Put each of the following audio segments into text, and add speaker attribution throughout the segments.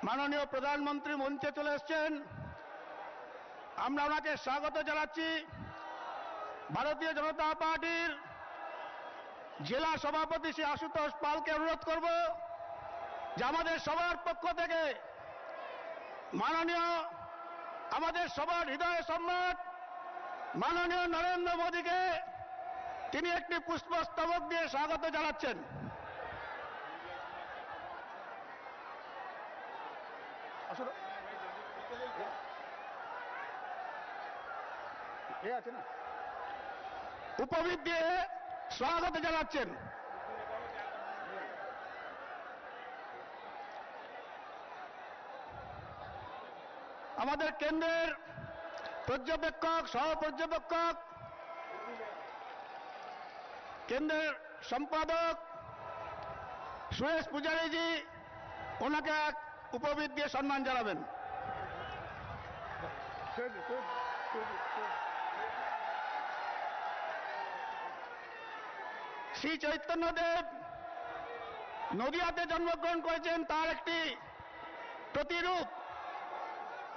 Speaker 1: মাননীয় প্রধানমন্ত্রী মঞ্চে চলে এসেছেন। আমরা ওনাকে স্বাগত জানাচ্ছি। ভারতীয় জনতা পার্টির জেলা সভাপতি শ্রী আশুতোষ পালকে অনুরোধ করব যে আমাদের সবার পক্ষ থেকে মাননীয় আমাদের সবার হৃদয় সম্রাট মাননীয় নরেন্দ্র মোদীকে তিনি একটি পুষ্পস্তবক দিয়ে স্বাগত জানাচ্ছেন। উপবিদ দিয়ে স্বাগত জানাচ্ছেন। আমাদের কেন্দ্রের পর্যবেক্ষক সহ পর্যবেক্ষক কেন্দ্রের সম্পাদক সুরেশ পূজারীজি ওনাকে এক উপবিদ দিয়ে সম্মান জানাবেন। শ্রী চৈতন্যদেব নদিয়াতে জন্মগ্রহণ করেছেন, তার একটি প্রতিরূপ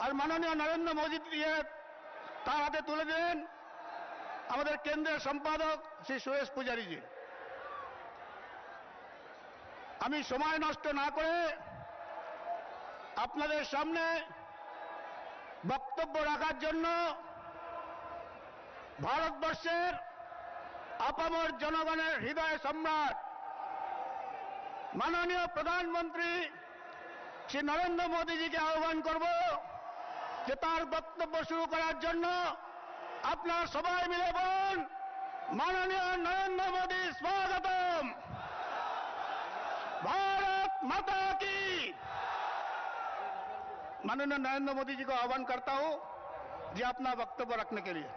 Speaker 1: আর মাননীয় নরেন্দ্র মোদী দিয়ে তার হাতে তুলে দিলেন আমাদের কেন্দ্রের সম্পাদক শ্রী সুরেশ পূজারীজি। আমি সময় নষ্ট না করে আপনাদের সামনে বক্তব্য রাখার জন্য ভারতবর্ষের আপামর জনগণের হৃদয় সম্রাট মাননীয় প্রধানমন্ত্রী শ্রী নরেন্দ্র মোদীজিকে আহ্বান করব যে তার বক্তব্য শুরু করার জন্য আপনারা সবাই মিলে বলুন, মাননীয় নরেন্দ্র মোদী स्वागतम, भारत माता की। माननीय नरेंद्र मोदी जी को आह्वान करता हूं जी अपना वक्तव्य रखने के लिए।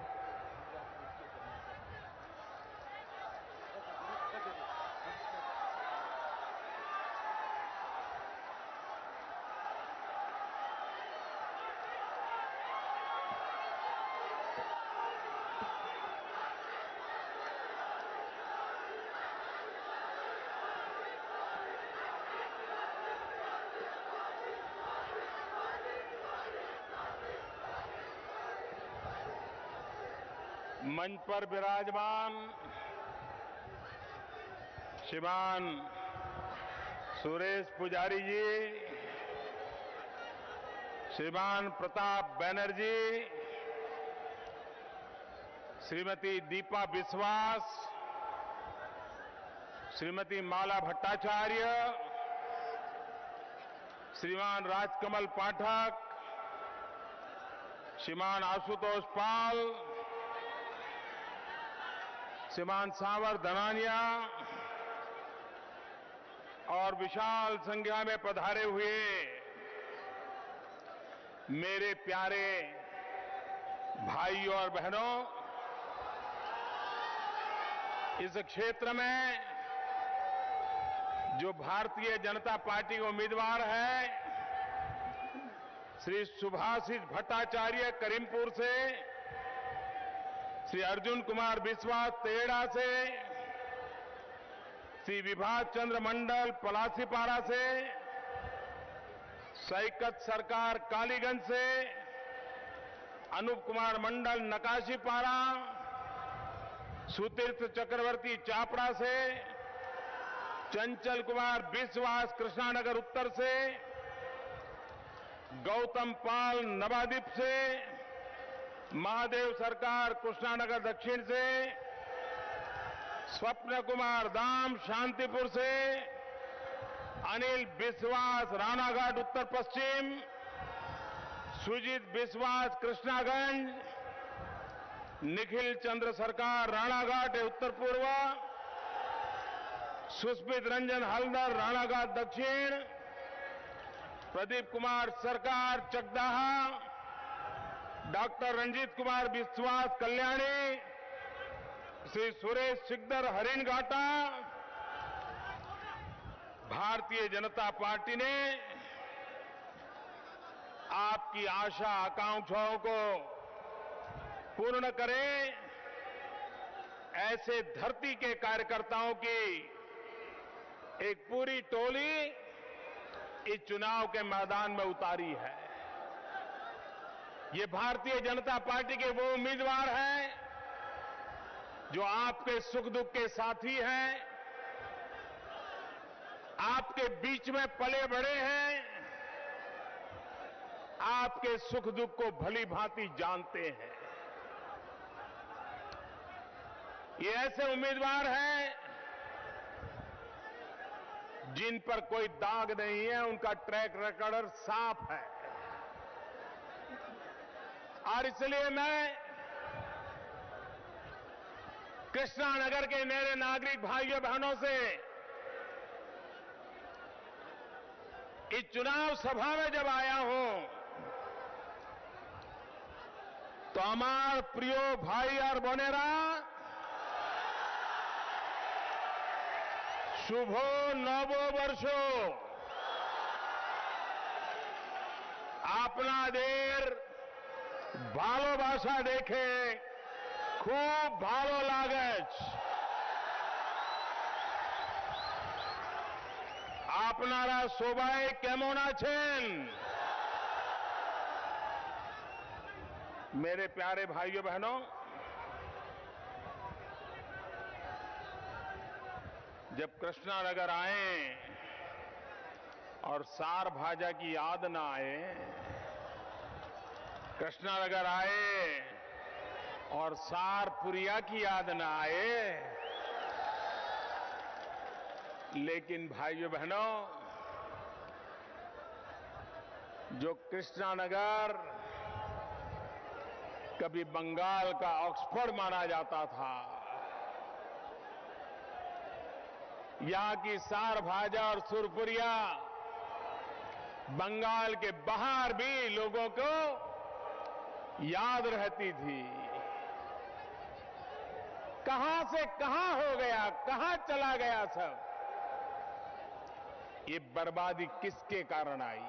Speaker 2: मंच पर विराजमान श्रीमान सुरेश पुजारी जी, श्रीमान प्रताप बैनर्जी, श्रीमती दीपा बिस्वास, श्रीमती माला भट्टाचार्य, श्रीमान राजकमल पाठक, श्रीमान आशुतोष पाल, श्रीमान सांवर धनानिया और विशाल संख्या में पधारे हुए मेरे प्यारे भाइयों और बहनों, इस क्षेत्र में जो भारतीय जनता पार्टी के उम्मीदवार है श्री सुभाषिष भट्टाचार्य करीमपुर से, श्री अर्जुन कुमार बिस्वास तेड़ा से, श्री विभास चंद्र मंडल पलासीपारा से, सैकत सरकार कालीगंज से, अनूप कुमार मंडल नकाशीपारा, सुतीर्थ चक्रवर्ती चापड़ा से, चंचल कुमार बिस्वास कृष्णानगर उत्तर से, गौतम पाल नवाद्वीप से, महादेव सरकार कृष्णानगर दक्षिण से, स्वप्न कुमार दाम शांतिपुर से, अनिल बिस्वास रानाघाट उत्तर पश्चिम, सुजीत बिस्वास कृष्णागंज, निखिल चंद्र सरकार रानाघाट उत्तर पूर्व, सुस्मित रंजन हल्दर रानाघाट दक्षिण, प्रदीप कुमार सरकार चकदाहा, डॉक्टर रंजीत कुमार बिस्वास कल्याणी, श्री सुरेश सिकदर हरिणघाटा। भारतीय जनता पार्टी ने आपकी आशा आकांक्षाओं को पूर्ण करे, ऐसे धरती के कार्यकर्ताओं की एक पूरी टोली इस चुनाव के मैदान में उतारी है। ये भारतीय जनता पार्टी के वो उम्मीदवार हैं जो आपके सुख दुख के साथी हैं, आपके बीच में पले बढ़े हैं, आपके सुख दुख को भली भांति जानते हैं। ये ऐसे उम्मीदवार हैं जिन पर कोई दाग नहीं है, उनका ट्रैक रिकॉर्ड साफ है। और इसलिए मैं कृष्णा नगर के मेरे नागरिक भाइयों बहनों से इस चुनाव सभा में जब आया हूं तो हमार प्रियो भाई और बोनेरा शुभो नवो वर्षो अपना देर भालोबासा देखे खूब भालो लागेच। आपनारा सबाई केमन आछेन? मेरे प्यारे भाइयों बहनों, जब कृष्णानगर आए और सार भाजा की याद ना आए, कृष्णानगर आए और सार पुरिया की याद ना आए, लेकिन भाइयों बहनों, जो कृष्णानगर कभी बंगाल का ऑक्सफोर्ड माना जाता था, यहां की सार भाजा और सुरपुरिया बंगाल के बाहर भी लोगों को याद रहती थी। कहां से कहां हो गया, कहां चला गया सब? ये बर्बादी किसके कारण आई?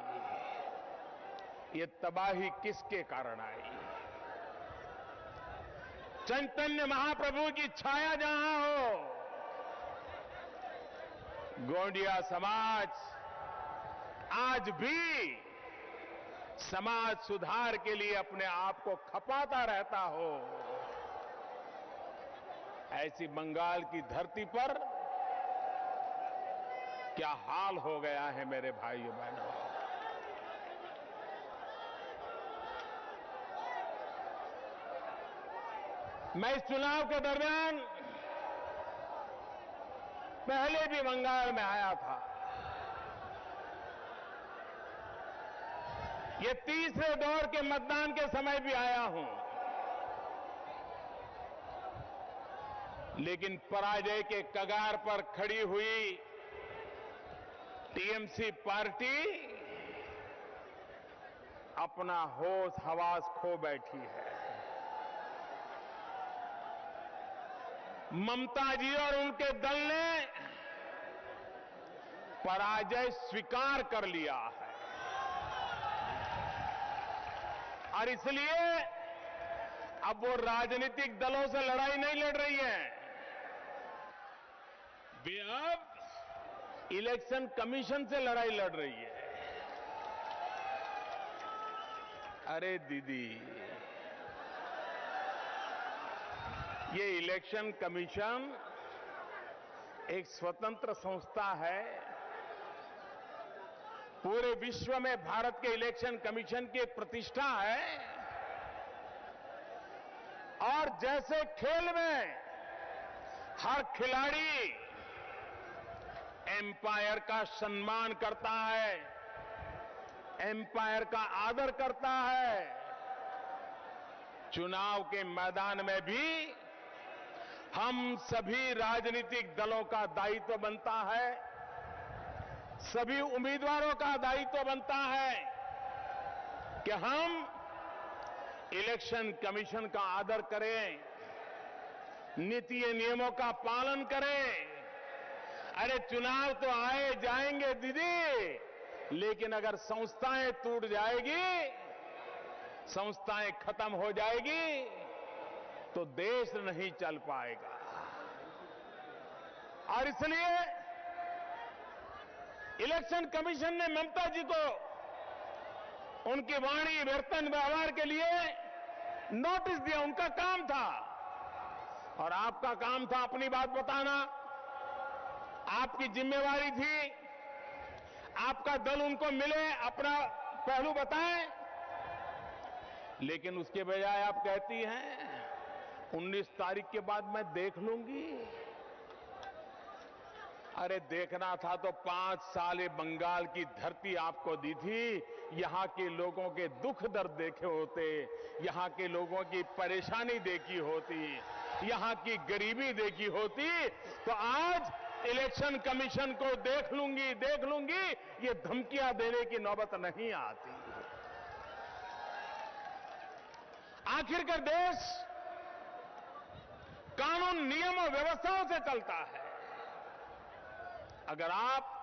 Speaker 2: ये तबाही किसके कारण आई? चैतन्य महाप्रभु की छाया जहां हो, गोंडिया समाज आज भी समाज सुधार के लिए अपने आप को खपाता रहता हो, ऐसी बंगाल की धरती पर क्या हाल हो गया है मेरे भाइयों बहनों। मैं इस चुनाव के दरमियान पहले भी बंगाल में आया था। ये तीसरे दौर के मतदान के समय भी आया हूं, लेकिन पराजय के कगार पर खड़ी हुई टीएमसी पार्टी अपना होश हवास खो बैठी है। ममता जी और उनके दल ने पराजय स्वीकार कर लिया है और इसलिए अब वो राजनीतिक दलों से लड़ाई नहीं लड़ रही है, वे अब इलेक्शन कमीशन से लड़ाई लड़ रही है। अरे दीदी, ये इलेक्शन कमीशन एक स्वतंत्र संस्था है। पूरे विश्व में भारत के इलेक्शन कमीशन की एक प्रतिष्ठा है और जैसे खेल में हर खिलाड़ी एम्पायर का सम्मान करता है, एम्पायर का आदर करता है, चुनाव के मैदान में भी हम सभी राजनीतिक दलों का दायित्व बनता है, सभी उम्मीदवारों का दायित्व बनता है कि हम इलेक्शन कमीशन का आदर करें, नीति नियमों का पालन करें। अरे चुनाव तो आए जाएंगे दीदी, लेकिन अगर संस्थाएं टूट जाएगी, संस्थाएं खत्म हो जाएगी, तो देश नहीं चल पाएगा। और इसलिए इलेक्शन कमीशन ने ममता जी को उनकी वाणी बर्तन व्यवहार के लिए नोटिस दिया, उनका काम था। और आपका काम था अपनी बात बताना, आपकी जिम्मेवारी थी, आपका दल उनको मिले, अपना पहलू बताएं। लेकिन उसके बजाय आप कहती हैं 19 तारीख के बाद मैं देख लूंगी। अरे देखना था तो 5 साल ये बंगाल की धरती आपको दी थी, यहां के लोगों के दुख दर्द देखे होते, यहां के लोगों की परेशानी देखी होती, यहां की गरीबी देखी होती, तो आज इलेक्शन कमीशन को देख लूंगी ये धमकियां देने की नौबत नहीं आती। आखिरकार देश कानून नियम और व्यवस्थाओं से चलता है। अगर आप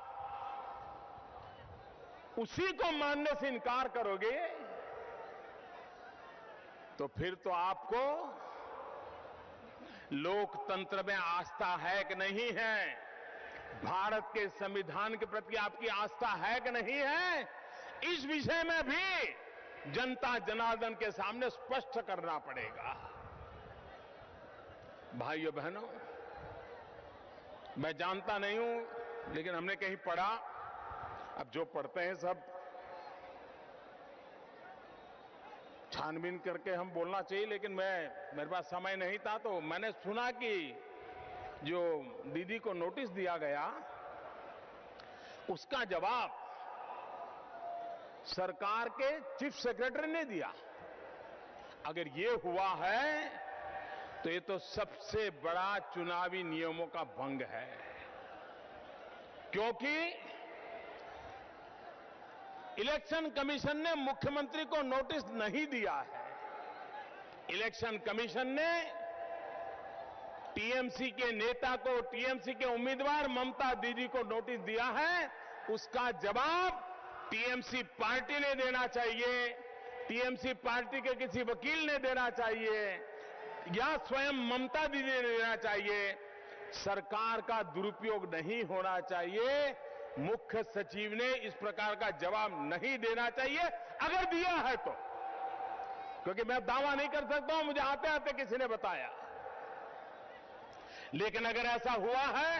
Speaker 2: उसी को मानने से इनकार करोगे तो फिर तो आपको लोकतंत्र में आस्था है कि नहीं है, भारत के संविधान के प्रति आपकी आस्था है कि नहीं है, इस विषय में भी जनता जनार्दन के सामने स्पष्ट करना पड़ेगा। भाइयों बहनों, मैं जानता नहीं हूं, लेकिन हमने कहीं पढ़ा, अब जो पढ़ते हैं सब छानबीन करके हम बोलना चाहिए, लेकिन मेरे पास समय नहीं था, तो मैंने सुना कि जो दीदी को नोटिस दिया गया उसका जवाब सरकार के चीफ सेक्रेटरी ने दिया। अगर ये हुआ है तो ये तो सबसे बड़ा चुनावी नियमों का भंग है, क्योंकि इलेक्शन कमीशन ने मुख्यमंत्री को नोटिस नहीं दिया है। इलेक्शन कमीशन ने टीएमसी के नेता को, टीएमसी के उम्मीदवार ममता दीदी को नोटिस दिया है, उसका जवाब टीएमसी पार्टी ने देना चाहिए, टीएमसी पार्टी के किसी वकील ने देना चाहिए या स्वयं ममता दीदी ने देना चाहिए। सरकार का दुरुपयोग नहीं होना चाहिए। मुख्य सचिव ने इस प्रकार का जवाब नहीं देना चाहिए, अगर दिया है तो, क्योंकि मैं दावा नहीं कर सकता हूं, मुझे आते आते किसी ने बताया। लेकिन अगर ऐसा हुआ है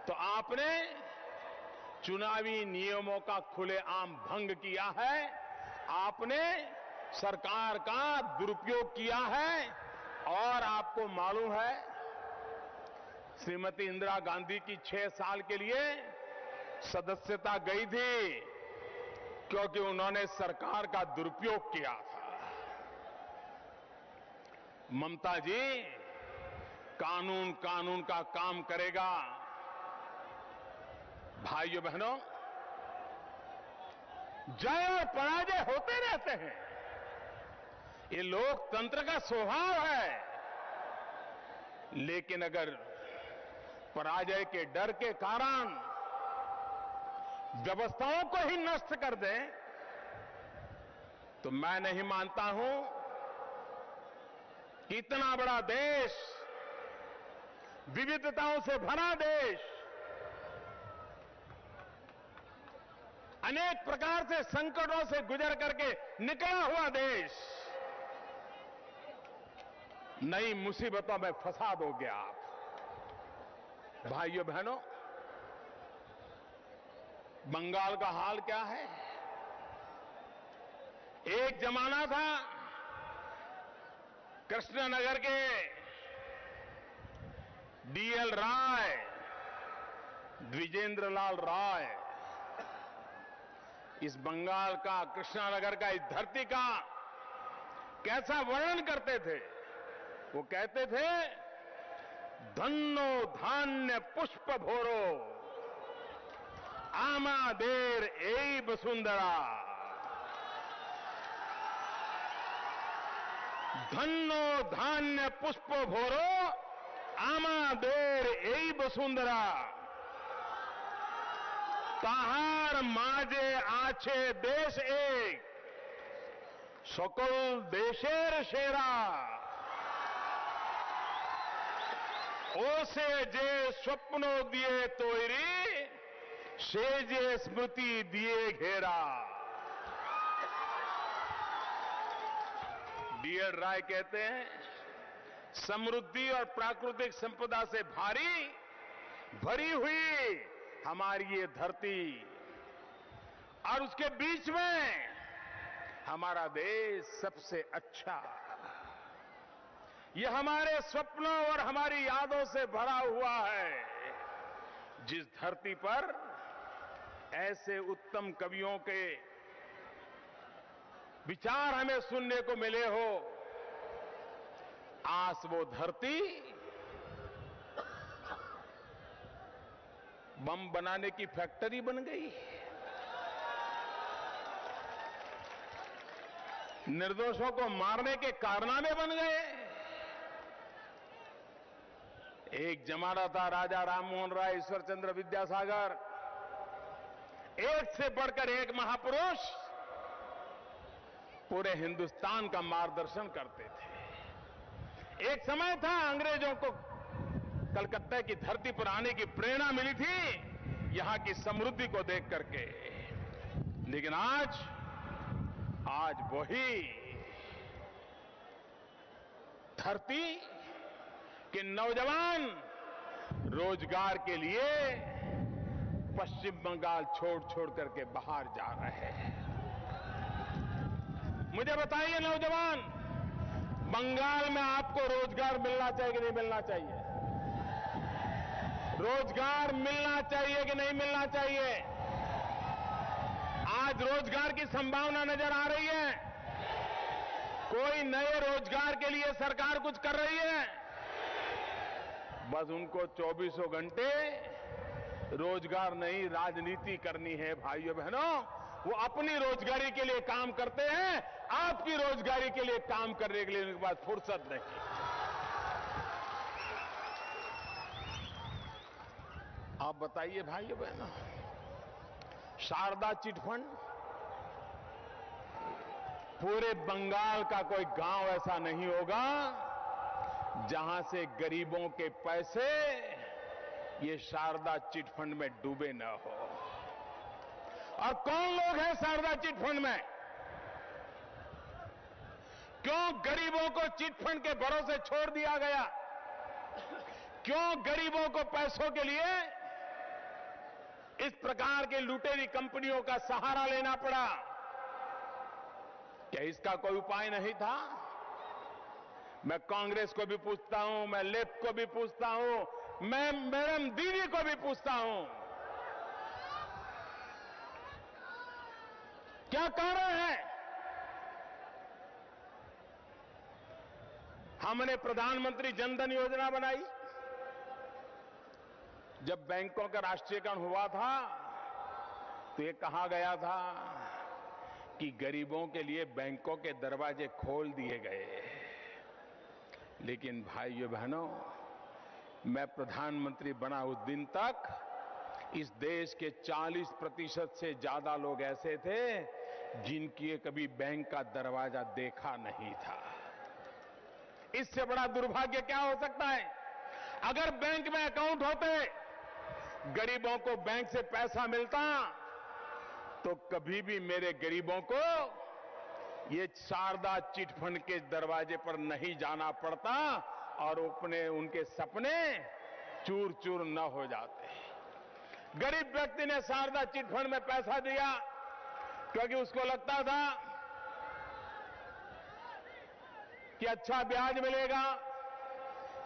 Speaker 2: तो आपने चुनावी नियमों का खुलेआम भंग किया है, आपने सरकार का दुरुपयोग किया है। और आपको मालूम है, श्रीमती इंदिरा गांधी की 6 साल के लिए सदस्यता गई थी, क्योंकि उन्होंने सरकार का दुरुपयोग किया था। ममता जी कानून का काम करेगा। भाइयों बहनों, जय और पराजय होते रहते हैं, ये लोकतंत्र का स्वभाव है। लेकिन अगर पराजय के डर के कारण व्यवस्थाओं को ही नष्ट कर दें, तो मैं नहीं मानता हूं कि इतना बड़ा देश, विविधताओं से भरा देश, अनेक प्रकार से संकटों से गुजर करके निकला हुआ देश नई मुसीबतों में फंसा दोगे आप। भाइयों बहनों, बंगाल का हाल क्या है? एक जमाना था कृष्णनगर के डीएल राय, द्विजेंद्र लाल राय इस बंगाल का, कृष्णनगर का, इस धरती का कैसा वर्णन करते थे। वो कहते थे, धन्नो धान्य पुष्प भोरो आमादेर एई वसुंधरा। धन्नो धान्य पुष्प भोरो आमादेर एई वसुंधरा। তাহার মাঝে আছে দেশ এক, সকল দেশের সেরা। ও সে যে স্বপ্ন দিয়ে তৈরি, सेजे स्मृति दिए घेरा। डीएल राय कहते हैं, समृद्धि और प्राकृतिक संपदा से भरी हुई हमारी ये धरती और उसके बीच में हमारा देश सबसे अच्छा। ये हमारे सपनों और हमारी यादों से भरा हुआ है। जिस धरती पर ऐसे उत्तम कवियों के विचार हमें सुनने को मिले हो, आज वो धरती बम बनाने की फैक्ट्री बन गई। निर्दोषों को मारने के कारनामे बन गए। एक जमाना था राजा राममोहन राय, ईश्वर चंद्र विद्यासागर, एक से बढ़कर एक महापुरुष पूरे हिंदुस्तान का मार्गदर्शन करते थे। एक समय था अंग्रेजों को कलकत्ता की धरती पर आने की प्रेरणा मिली थी यहां की समृद्धि को देख करके। लेकिन आज वही धरती के नौजवान रोजगार के लिए पश्चिम बंगाल छोड़ करके बाहर जा रहे हैं। मुझे बताइए नौजवान, बंगाल में आपको रोजगार मिलना चाहिए कि नहीं मिलना चाहिए? रोजगार मिलना चाहिए कि नहीं मिलना चाहिए? आज रोजगार की संभावना नजर आ रही है। कोई नए रोजगार के लिए सरकार कुछ कर रही है? बस उनको 24 घंटे रोजगार नहीं, राजनीति करनी है। भाइयों बहनों, वो अपनी रोजगारी के लिए काम करते हैं, आपकी रोजगारी के लिए काम करने के लिए उनके पास फुर्सत नहीं। आप बताइए भाइयों बहनों, शारदा चिटफंड, पूरे बंगाल का कोई गांव ऐसा नहीं होगा जहां से गरीबों के पैसे ये शारदा चिटफंड में डूबे न हो। और कौन लोग हैं शारदा चिटफंड में? क्यों गरीबों को चिटफंड के भरोसे छोड़ दिया गया? क्यों गरीबों को पैसों के लिए इस प्रकार के लुटेरी कंपनियों का सहारा लेना पड़ा? क्या इसका कोई उपाय नहीं था? मैं कांग्रेस को भी पूछता हूं, मैं लेफ्ट को भी पूछता हूं, मैं मैडम दीदी को भी पूछता हूं, क्या कारण है? हमने प्रधानमंत्री जनधन योजना बनाई। जब बैंकों का राष्ट्रीयकरण हुआ था तो ये कहा गया था कि गरीबों के लिए बैंकों के दरवाजे खोल दिए गए। लेकिन भाइयों बहनों, मैं प्रधानमंत्री बना उस दिन तक इस देश के 40% से ज्यादा लोग ऐसे थे जिनकी कभी बैंक का दरवाजा देखा नहीं था। इससे बड़ा दुर्भाग्य क्या हो सकता है? अगर बैंक में अकाउंट होते, गरीबों को बैंक से पैसा मिलता, तो कभी भी मेरे गरीबों को ये शारदा चिटफंड के दरवाजे पर नहीं जाना पड़ता और उनके सपने चूर चूर न हो जाते। गरीब व्यक्ति ने शारदा चिटफंड में पैसा दिया क्योंकि उसको लगता था कि अच्छा ब्याज मिलेगा,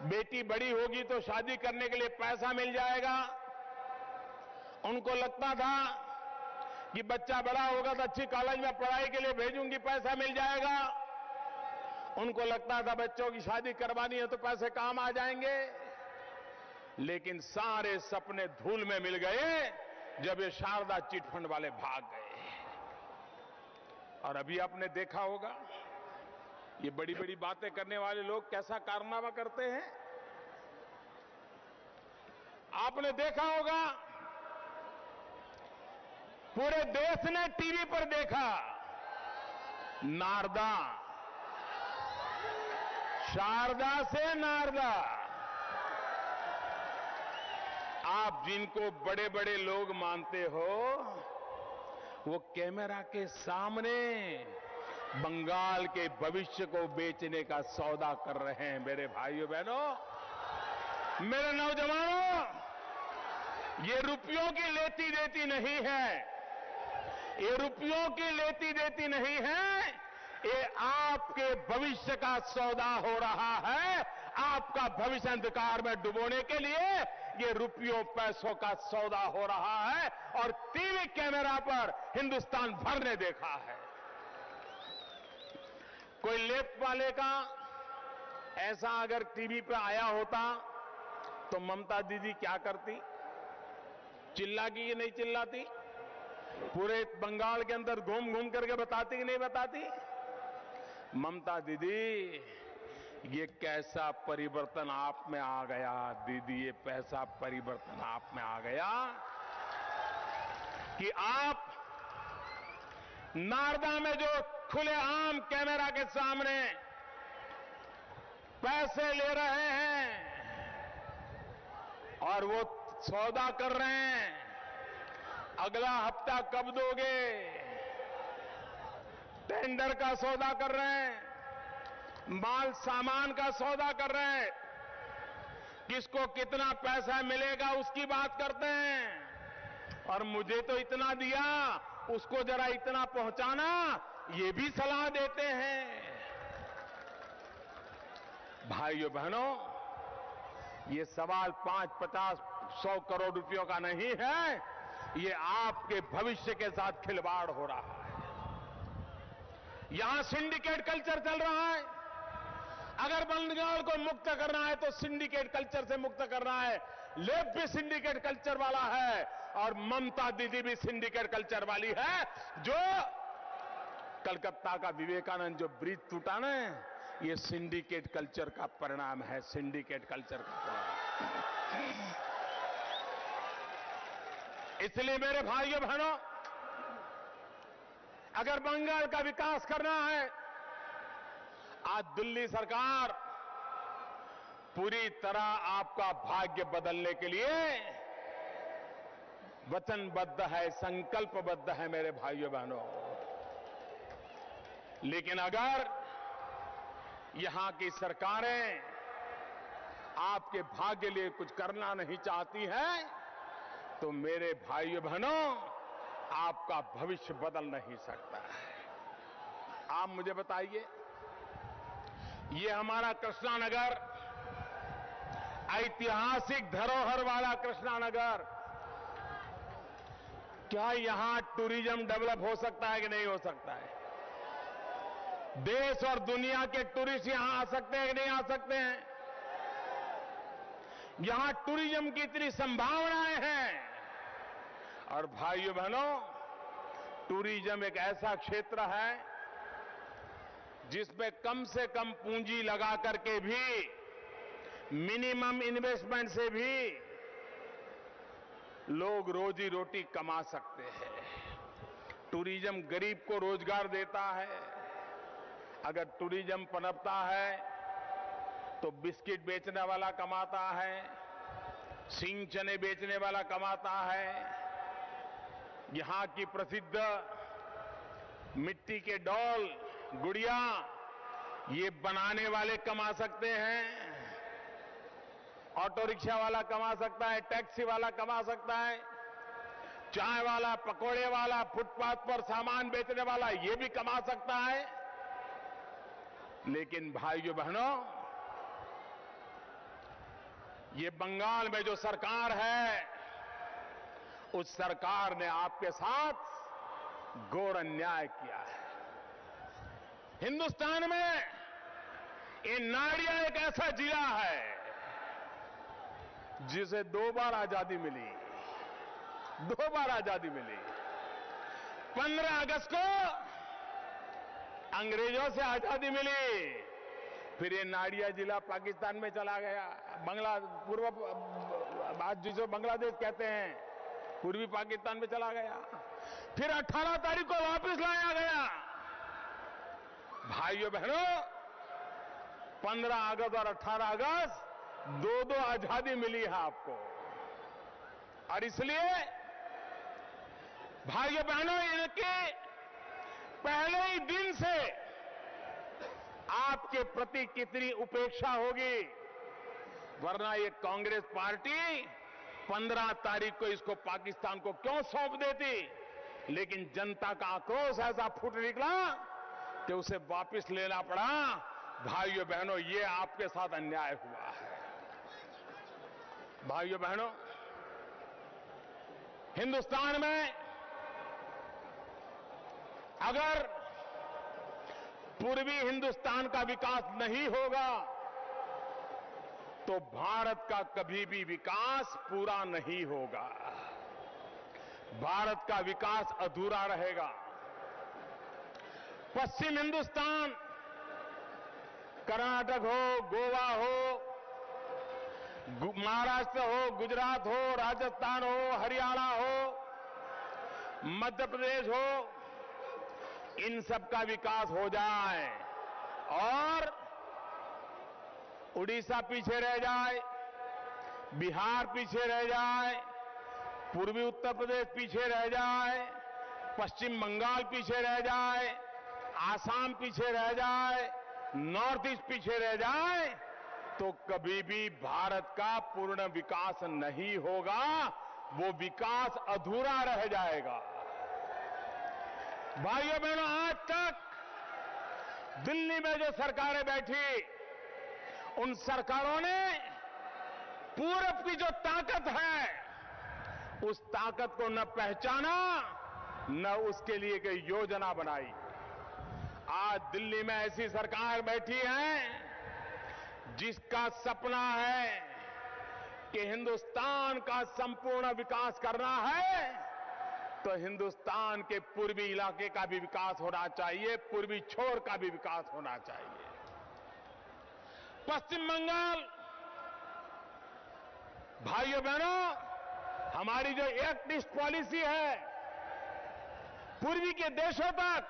Speaker 2: बेटी बड़ी होगी तो शादी करने के लिए पैसा मिल जाएगा। उनको लगता था कि बच्चा बड़ा होगा तो अच्छी कॉलेज में पढ़ाई के लिए भेजूंगी, पैसा मिल जाएगा। उनको लगता था बच्चों की शादी करवानी है तो पैसे काम आ जाएंगे। लेकिन सारे सपने धूल में मिल गए जब ये शारदा चिटफंड वाले भाग गए। और अभी आपने देखा होगा ये बड़ी बड़ी बातें करने वाले लोग कैसा कारनामा करते हैं। आपने देखा होगा पूरे देश ने टीवी पर देखा, नारदा, शारदा से नारदा। आप जिनको बड़े बड़े लोग मानते हो, वो कैमरा के सामने बंगाल के भविष्य को बेचने का सौदा कर रहे हैं। मेरे भाइयों बहनों, मेरे नौजवानों, ये रुपयों की लेती देती नहीं है, ये रुपयों की लेती देती नहीं है, ये आपके भविष्य का सौदा हो रहा है। आपका भविष्य अंधकार में डुबोने के लिए ये रुपयों पैसों का सौदा हो रहा है, और टीवी कैमरा पर हिंदुस्तान भर ने देखा है। कोई लेफ्ट वाले का ऐसा अगर टीवी पे आया होता तो ममता दीदी क्या करती? चिल्लाती कि नहीं चिल्लाती? पूरे बंगाल के अंदर घूम घूम करके बताती कि नहीं बताती? ममता दीदी, ये कैसा परिवर्तन आप में आ गया दीदी, ये पैसा परिवर्तन आप में आ गया कि आप नारदा में जो खुलेआम कैमरा के सामने पैसे ले रहे हैं और वो सौदा कर रहे हैं, अगला हफ्ता कब दोगे, टेंडर का सौदा कर रहे हैं, माल सामान का सौदा कर रहे हैं, किसको कितना पैसा मिलेगा उसकी बात करते हैं, और मुझे तो इतना दिया, उसको जरा इतना पहुंचाना, ये भी सलाह देते हैं। भाइयों बहनों, ये सवाल 5, 50, 100 करोड़ रुपयों का नहीं है, ये आपके भविष्य के साथ खिलवाड़ हो रहा है। यहां सिंडिकेट कल्चर चल रहा है। अगर बंगाल को मुक्त करना है तो सिंडिकेट कल्चर से मुक्त करना है। लेफ्ट भी सिंडिकेट कल्चर वाला है और ममता दीदी भी सिंडिकेट कल्चर वाली है। जो कलकत्ता का विवेकानंद जो ब्रिज टूटा ना, ये सिंडिकेट कल्चर का परिणाम है, सिंडिकेट कल्चर का परिणाम। इसलिए मेरे भाइयों बहनों, अगर बंगाल का विकास करना है, आज दिल्ली सरकार पूरी तरह आपका भाग्य बदलने के लिए वचनबद्ध है, संकल्पबद्ध है मेरे भाइयों बहनों। लेकिन अगर यहां की सरकारें आपके भाग्य लिए कुछ करना नहीं चाहती हैं, तो मेरे भाइयों बहनों, आपका भविष्य बदल नहीं सकता है। आप मुझे बताइए, ये हमारा कृष्णानगर, ऐतिहासिक धरोहर वाला कृष्णानगर, क्या यहां टूरिज्म डेवलप हो सकता है कि नहीं हो सकता है? देश और दुनिया के टूरिस्ट यहां आ सकते हैं कि नहीं आ सकते हैं? यहां टूरिज्म की इतनी संभावनाएं हैं। और भाइयों बहनों, टूरिज्म एक ऐसा क्षेत्र है जिसमें कम से कम पूंजी लगा करके भी, मिनिमम इन्वेस्टमेंट से भी लोग रोजी रोटी कमा सकते हैं। टूरिज्म गरीब को रोजगार देता है। अगर टूरिज्म पनपता है तो बिस्किट बेचने वाला कमाता है, सींग चने बेचने वाला कमाता है, यहां की प्रसिद्ध मिट्टी के डॉल, गुड़िया, ये बनाने वाले कमा सकते हैं, ऑटो रिक्शा वाला कमा सकता है, टैक्सी वाला कमा सकता है, चाय वाला, पकोड़े वाला, फुटपाथ पर सामान बेचने वाला, ये भी कमा सकता है। लेकिन भाइयों बहनों, ये बंगाल में जो सरकार है, उस सरकार ने आपके साथ घोर अन्याय किया है। हिंदुस्तान में ये नाडिया एक ऐसा जिला है जिसे 2 बार आजादी मिली, 2 बार आजादी मिली। 15 अगस्त को अंग्रेजों से आजादी मिली, फिर ये नाडिया जिला पाकिस्तान में चला गया, आज जिसे बांग्लादेश कहते हैं, पूर्वी पाकिस्तान में चला गया। फिर 18 तारीख को वापस लाया गया। भाइयों बहनों, 15 अगस्त और 18 अगस्त 2-2 आजादी मिली है आपको। और इसलिए भाइयों बहनों, इनके पहले ही दिन से आपके प्रति कितनी उपेक्षा होगी, वरना ये कांग्रेस पार्टी 15 तारीख को इसको पाकिस्तान को क्यों सौंप देती। लेकिन जनता का आक्रोश ऐसा फूट निकला कि उसे वापस लेना पड़ा। भाइयों बहनों, ये आपके साथ अन्याय हुआ है। भाइयों बहनों, हिंदुस्तान में अगर पूर्वी हिंदुस्तान का विकास नहीं होगा तो भारत का कभी भी विकास पूरा नहीं होगा। भारत का विकास अधूरा रहेगा। पश्चिम हिंदुस्तान, कर्नाटक हो, गोवा हो, महाराष्ट्र हो, गुजरात हो, राजस्थान हो, हरियाणा हो, मध्य प्रदेश हो, इन सब का विकास हो जाए और उड़ीसा पीछे रह जाए, बिहार पीछे रह जाए, पूर्वी उत्तर प्रदेश पीछे रह जाए, पश्चिम बंगाल पीछे रह जाए, आसाम पीछे रह जाए, नॉर्थ ईस्ट पीछे रह जाए, तो कभी भी भारत का पूर्ण विकास नहीं होगा। वो विकास अधूरा रह जाएगा। भाइयों बहनों, आज तक दिल्ली में जो सरकारें बैठी, उन सरकारों ने पूरब की जो ताकत है, उस ताकत को न पहचाना, न उसके लिए कोई योजना बनाई। आज दिल्ली में ऐसी सरकार बैठी है जिसका सपना है कि हिंदुस्तान का संपूर्ण विकास करना है, तो हिंदुस्तान के पूर्वी इलाके का भी विकास होना चाहिए, पूर्वी छोर का भी विकास होना चाहिए। पश्चिम बंगाल, भाइयों बहनों, हमारी जो एक्ट ईस्ट पॉलिसी है, पूर्वी के देशों तक,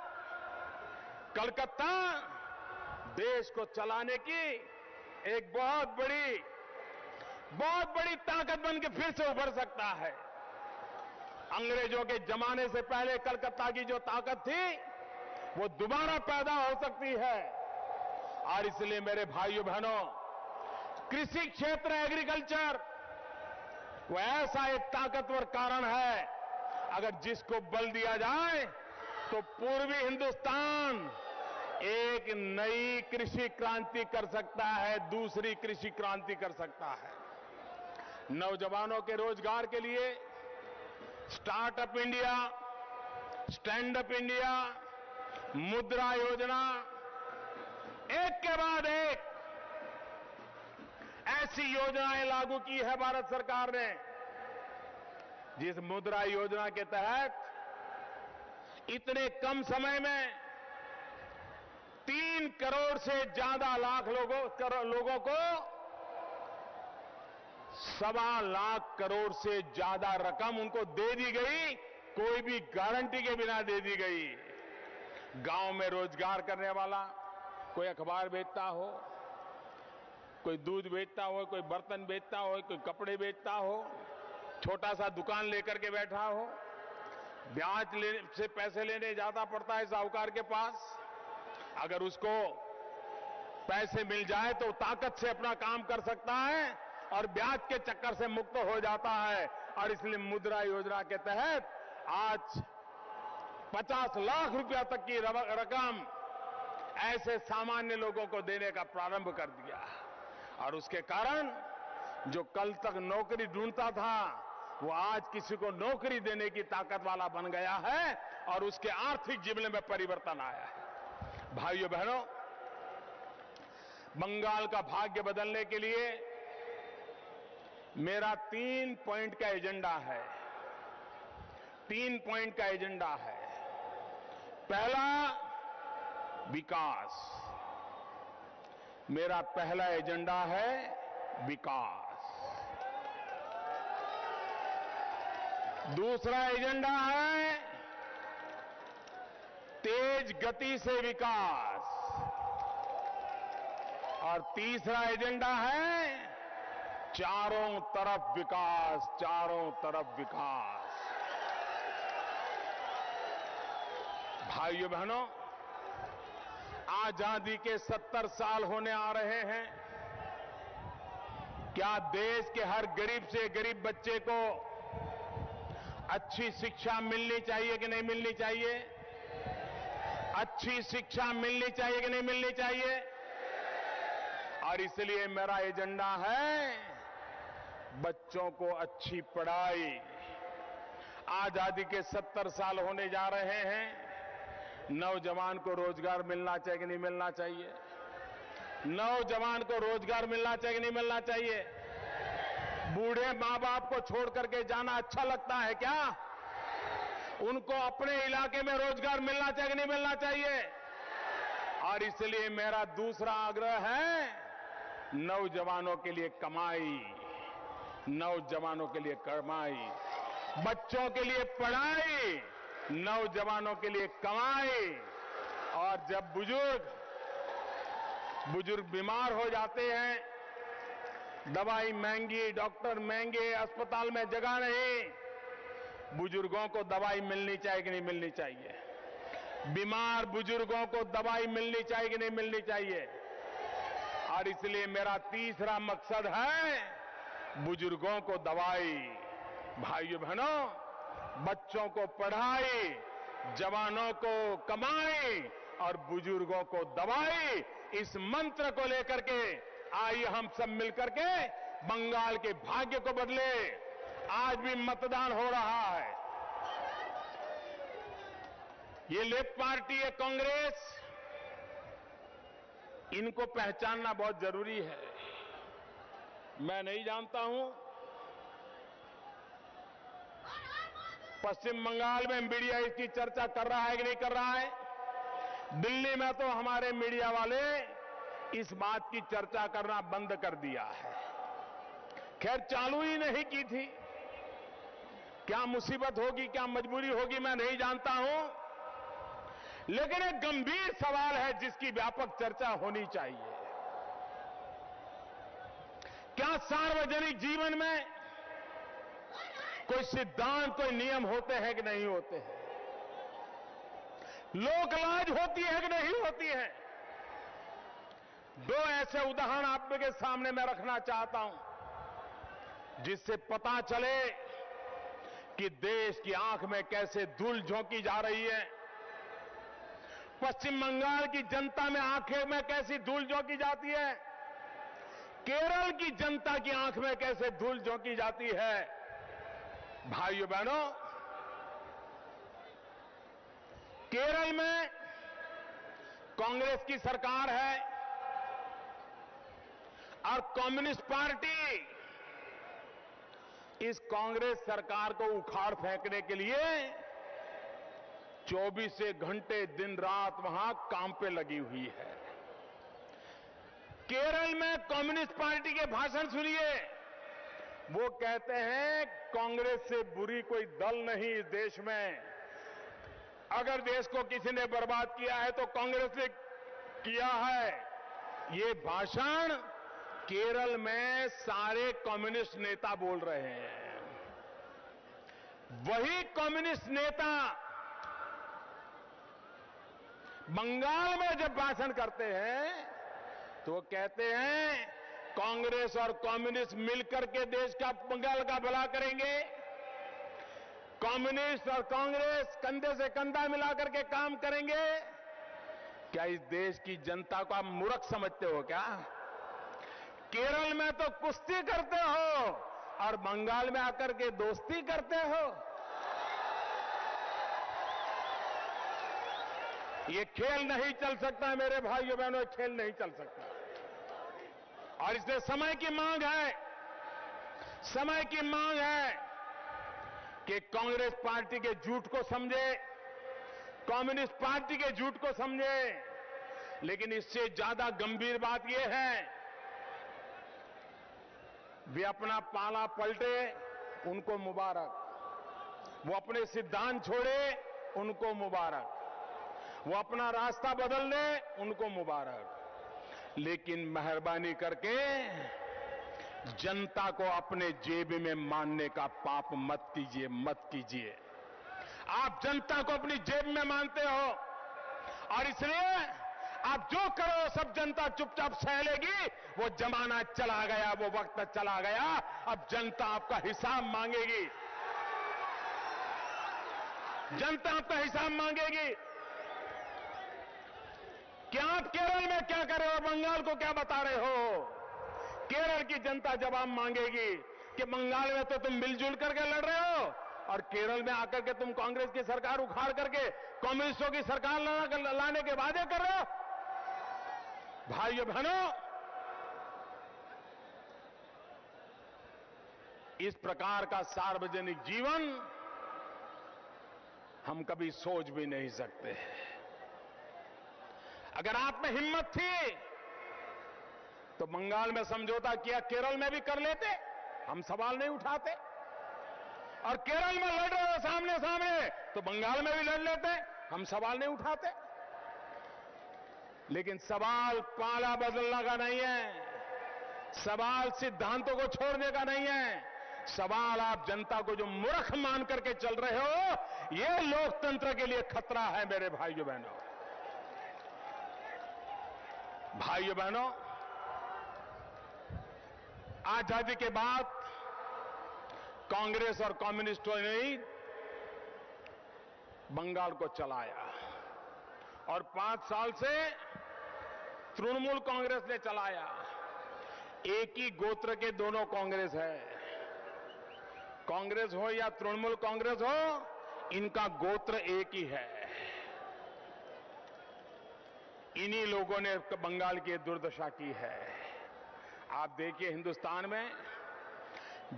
Speaker 2: कलकत्ता देश को चलाने की एक बहुत बड़ी ताकत बन के फिर से उभर सकता है। अंग्रेजों के जमाने से पहले कलकत्ता की जो ताकत थी, वो दोबारा पैदा हो सकती है। और इसलिए मेरे भाइयों बहनों, कृषि क्षेत्र, एग्रीकल्चर, वो ऐसा एक ताकतवर कारण है, अगर जिसको बल दिया जाए तो पूर्वी हिंदुस्तान एक नई कृषि क्रांति कर सकता है, दूसरी कृषि क्रांति कर सकता है। नौजवानों के रोजगार के लिए startup India, stand up India, मुद्रा योजना, एक के बाद एक ऐसी योजनाएं लागू की है भारत सरकार ने, जिस मुद्रा योजना के तहत इतने कम समय में 3 करोड़ से ज्यादा लाख लोगों को 1.25 लाख करोड़ से ज्यादा रकम उनको दे दी गई, कोई भी गारंटी के बिना दे दी गई। गांव में रोजगार करने वाला, कोई अखबार बेचता हो, कोई दूध बेचता हो, कोई बर्तन बेचता हो, कोई कपड़े बेचता हो, छोटा सा दुकान लेकर के बैठा हो, ब्याज से पैसे लेने जाता पड़ता है साहूकार के पास। अगर उसको पैसे मिल जाए तो ताकत से अपना काम कर सकता है और ब्याज के चक्कर से मुक्त हो जाता है। और इसलिए मुद्रा योजना के तहत आज 50 लाख रुपया तक की रकम ऐसे सामान्य लोगों को देने का प्रारंभ कर दिया। और उसके कारण जो कल तक नौकरी ढूंढता था, वो आज किसी को नौकरी देने की ताकत वाला बन गया है और उसके आर्थिक जीवन में परिवर्तन आया है। भाइयों बहनों, बंगाल का भाग्य बदलने के लिए मेरा 3 पॉइंट का एजेंडा है। 3 पॉइंट का एजेंडा है। पहला, विकास। मेरा पहला एजेंडा है विकास। दूसरा एजेंडा है तेज गति से विकास और तीसरा एजेंडा है चारों तरफ विकास, चारों तरफ विकास। भाइयों बहनों, आजादी के 70 साल होने आ रहे हैं। क्या देश के हर गरीब से गरीब बच्चे को अच्छी शिक्षा मिलनी चाहिए कि नहीं मिलनी चाहिए? अच्छी शिक्षा मिलनी चाहिए कि नहीं मिलनी चाहिए? और इसलिए मेरा एजेंडा है बच्चों को अच्छी पढ़ाई। आजादी के 70 साल होने जा रहे हैं। नौजवान को रोजगार मिलना चाहिए कि नहीं मिलना चाहिए? नौजवान को रोजगार मिलना चाहिए कि नहीं मिलना चाहिए? बूढ़े मां बाप को छोड़ करके जाना अच्छा लगता है क्या? उनको अपने इलाके में रोजगार मिलना चाहिए कि नहीं मिलना चाहिए? और इसलिए मेरा दूसरा आग्रह है नौजवानों के लिए कमाई, नौजवानों के लिए कमाई, बच्चों के लिए पढ़ाई, नौजवानों के लिए कमाई। और जब बुजुर्ग बीमार हो जाते हैं, दवाई महंगी, डॉक्टर महंगे, अस्पताल में जगह नहीं, बुजुर्गों को दवाई मिलनी चाहिए कि नहीं मिलनी चाहिए? बीमार बुजुर्गों को दवाई मिलनी चाहिए कि नहीं मिलनी चाहिए? और इसलिए मेरा तीसरा मकसद है बुजुर्गों को दवाई। भाइयों बहनों, बच्चों को पढ़ाई, जवानों को कमाई और बुजुर्गों को दवाई, इस मंत्र को लेकर के आइए हम सब मिलकर के बंगाल के भाग्य को बदले। आज भी मतदान हो रहा है। ये लेफ्ट पार्टी है, कांग्रेस, इनको पहचानना बहुत जरूरी है। मैं नहीं जानता हूं पश्चिम बंगाल में मीडिया इसकी चर्चा कर रहा है कि नहीं कर रहा है। दिल्ली में तो हमारे मीडिया वाले इस बात की चर्चा करना बंद कर दिया है। खैर चालू ही नहीं की थी। क्या मुसीबत होगी, क्या मजबूरी होगी, मैं नहीं जानता हूं। लेकिन एक गंभीर सवाल है जिसकी व्यापक चर्चा होनी चाहिए। क्या सार्वजनिक जीवन में कोई सिद्धांत, कोई नियम होते हैं कि नहीं होते हैं? लोकलाज होती है कि नहीं होती है? दो ऐसे उदाहरण आपके सामने मैं रखना चाहता हूं जिससे पता चले कि देश की आंख में कैसे धूल झोंकी जा रही है, पश्चिम बंगाल की जनता में आंखें में कैसी धूल झोंकी जाती है, केरल की जनता की आंख में कैसे धूल झोंकी जाती है। भाइयों बहनों, केरल में कांग्रेस की सरकार है और कम्युनिस्ट पार्टी इस कांग्रेस सरकार को उखाड़ फेंकने के लिए 24 घंटे दिन रात वहां काम पे लगी हुई है। केरल में कम्युनिस्ट पार्टी के भाषण सुनिए। वो कहते हैं कांग्रेस से बुरी कोई दल नहीं इस देश में। अगर देश को किसी ने बर्बाद किया है तो कांग्रेस ने किया है। ये भाषण केरल में सारे कम्युनिस्ट नेता बोल रहे हैं। वही कम्युनिस्ट नेता बंगाल में जब भाषण करते हैं तो वो कहते हैं कांग्रेस और कम्युनिस्ट मिलकर के देश का, बंगाल का भला करेंगे। कम्युनिस्ट और कांग्रेस कंधे से कंधा मिलाकर के काम करेंगे। क्या इस देश की जनता को आप मूर्ख समझते हो क्या? केरल में तो कुश्ती करते हो और बंगाल में आकर के दोस्ती करते हो। ये खेल नहीं चल सकता मेरे भाइयों बहनों, खेल नहीं चल सकता। और इसलिए समय की मांग है, समय की मांग है कि कांग्रेस पार्टी के झूठ को समझे, कम्युनिस्ट पार्टी के झूठ को समझे। लेकिन इससे ज्यादा गंभीर बात यह है वे अपना पाला पलटे, उनको मुबारक। वो अपने सिद्धांत छोड़े, उनको मुबारक। वो अपना रास्ता बदल ले, उनको मुबारक। लेकिन मेहरबानी करके जनता को अपने जेब में मानने का पाप मत कीजिए, मत कीजिए। आप जनता को अपनी जेब में मानते हो और इसलिए आप जो करो सब जनता चुपचाप सह लेगी। वो जमाना चला गया, वो वक्त चला गया। अब जनता आपका हिसाब मांगेगी, जनता आपका हिसाब मांगेगी कि आप केरल में क्या कर रहे हो, बंगाल को क्या बता रहे हो। केरल की जनता जवाब मांगेगी कि बंगाल में तो तुम मिलजुल करके लड़ रहे हो और केरल में आकर के तुम कांग्रेस की सरकार उखाड़ करके कम्युनिस्टों की सरकार लाने के वादे कर रहे हो। भाइयों बहनों, इस प्रकार का सार्वजनिक जीवन हम कभी सोच भी नहीं सकते। अगर आप में हिम्मत थी तो बंगाल में समझौता किया, केरल में भी कर लेते, हम सवाल नहीं उठाते। और केरल में लड़ रहे हो सामने सामने तो बंगाल में भी लड़ लेते, हम सवाल नहीं उठाते। लेकिन सवाल पाला बदलने का नहीं है, सवाल सिद्धांतों को छोड़ने का नहीं है। सवाल आप जनता को जो मूर्ख मान करके चल रहे हो, यह लोकतंत्र के लिए खतरा है मेरे भाइयों बहनों। भाइयों बहनों, आजादी के बाद कांग्रेस और कम्युनिस्टों ने ही बंगाल को चलाया और 5 साल से तृणमूल कांग्रेस ने चलाया। एक ही गोत्र के दोनों कांग्रेस है, कांग्रेस हो या तृणमूल कांग्रेस हो, इनका गोत्र एक ही है। इन्हीं लोगों ने बंगाल की दुर्दशा की है। आप देखिए, हिंदुस्तान में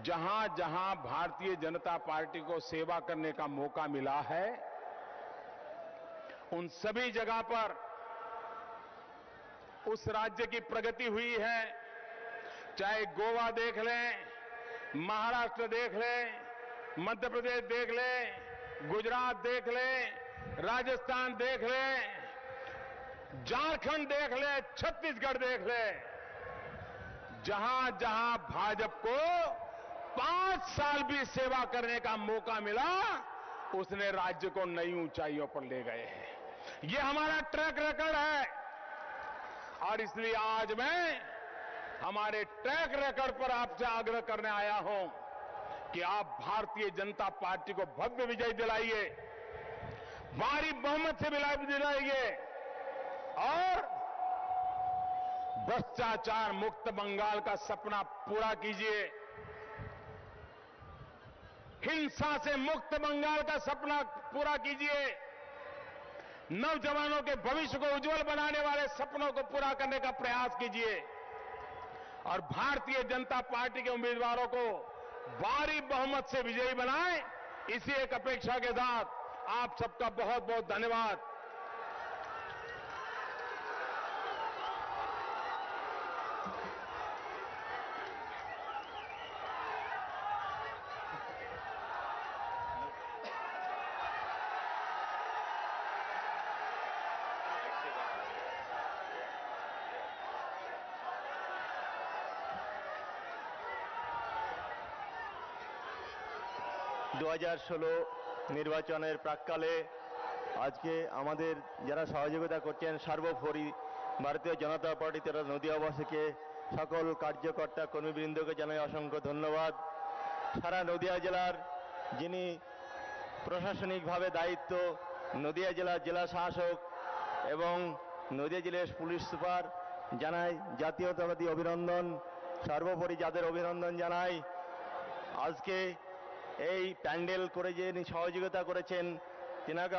Speaker 2: जहां जहां भारतीय जनता पार्टी को सेवा करने का मौका मिला है, उन सभी जगह पर उस राज्य की प्रगति हुई है। चाहे गोवा देख लें, महाराष्ट्र देख लें, मध्य प्रदेश देख लें, गुजरात देख लें, राजस्थान देख लें, झारखंड देख लें, छत्तीसगढ़ देख लें। जहां जहां भाजपा को 5 साल भी सेवा करने का मौका मिला, उसने राज्य को नई ऊंचाइयों पर ले गए हैं। यह हमारा ट्रैक रिकॉर्ड है और इसलिए आज मैं हमारे ट्रैक रिकॉर्ड पर आपसे आग्रह करने आया हूं कि आप भारतीय जनता पार्टी को भव्य विजय दिलाइए, भारी बहुमत से विजय दिलाइए और भ्रष्टाचार मुक्त बंगाल का सपना पूरा कीजिए, हिंसा से मुक्त बंगाल का सपना पूरा कीजिए, नौजवानों के भविष्य को उज्जवल बनाने वाले सपनों को पूरा करने का प्रयास कीजिए और भारतीय जनता पार्टी के उम्मीदवारों को भारी बहुमत से विजयी बनाएं। इसी एक अपेक्षा के साथ आप सबका बहुत बहुत धन्यवाद।
Speaker 3: दो 2016 নির্বাচনের প্রাক্কালে আজকে আমাদের যারা সহযোগিতা করছেন সর্বোপরি ভারতীয় জনতা পার্টি তথা নদিয়াবাসীকে সকল কার্যকর্তা কর্মীবৃন্দকে জানাই অসংখ্য ধন্যবাদ। সারা নদিয়া জেলার যিনি প্রশাসনিকভাবে দায়িত্ব, নদিয়া জেলার জেলা শাসক এবং নদিয়া জেলার পুলিশ সুপার জানাই জাতীয়তাবাদী অভিনন্দন। সর্বোপরি যাদের অভিনন্দন জানাই, আজকে এই প্যান্ডেল করে যে সহযোগিতা করেছেন তিনাকে